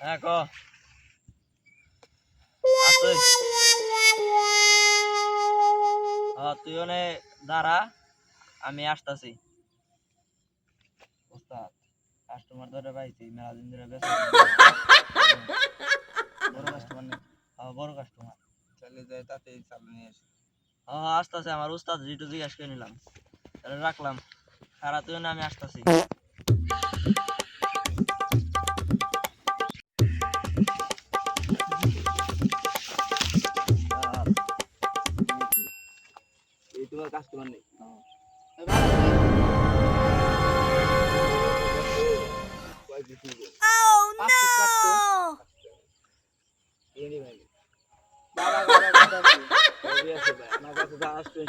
হ্যাঁ ক আছে তুই ওনে দাঁড়া আমি আসতাছি ওস্তাদ কাস্টমার ধরে পাইছি মেলা দিন ধরে ব্যস্ত বড় কাস্টমার নেই বড় কাস্টমার চলে যায় তাতেই চালু নিয়ে আসি আসতেছে আমার উস্তাদ যেটু জিজ্ঞাসা করে নিলাম তাহলে রাখলাম খারাপ তুই না আমি আসতেছি এই তোমার কাস্টমার নেই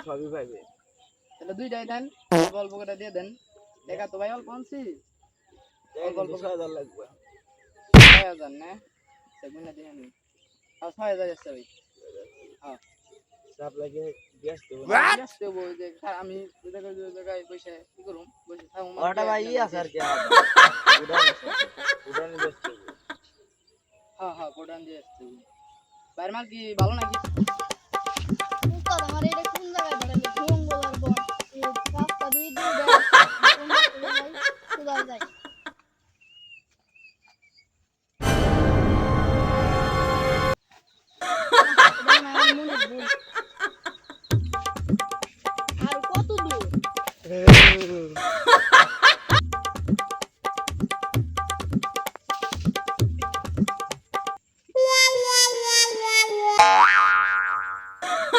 সবই পাইবে তাহলে দুইটাই দেন অল্প করে দিয়ে দেন দেখা তো ভাই অল্প আনছি অল্প ৬০০০ লাগবে ৬০০০ না সেগুলো দিয়ে নি ৬০০০ আছে ভাই হ্যাঁ চাপ লাগে ব্যস্ত ব্যস্ত বই যে আমি জায়গায় বসে কি করুম বসে থাকুম ওটা ভাই আছে আর কি উড়ান ব্যস্ত হ্যাঁ হ্যাঁ কোডান দিয়ে আসছে বাইরে মাল কি ভালো নাকি উস্তাদ আমার এটা কোন জায়গায় ধরে আমি জঙ্গলের বন এই রাস্তা দিয়ে দিয়ে কোথায় যাই আর কত দূর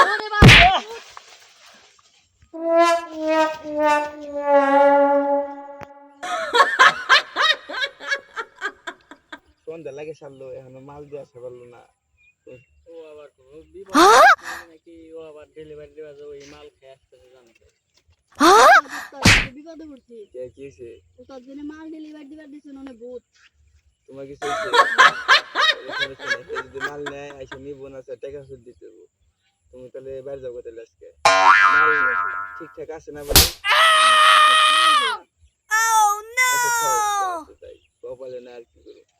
ওরে বাবা সন্ধ্যা লাগে সারলো এখন মাল দিয়ে আসতে পারলো না ও আবার নাকি ও আবার ডেলিভারি দেওয়া যাবে ওই মাল খেয়ে আসতেছে জানতে বিপদে পড়ছি কে কি হয়েছে উস্তাদ জেনে মাল ডেলিভারি দিবার দিছেন অনেক বহুত তোমার কিছু হয়েছে যদি মাল নেয় আইসে নিব না টাকা সুদ দিতে হবে তুমি তাহলে বাইরে যাবো তাহলে আজকে মাল ঠিকঠাক আছে না বলে Oh no! তাই কপালে না আর কি করবো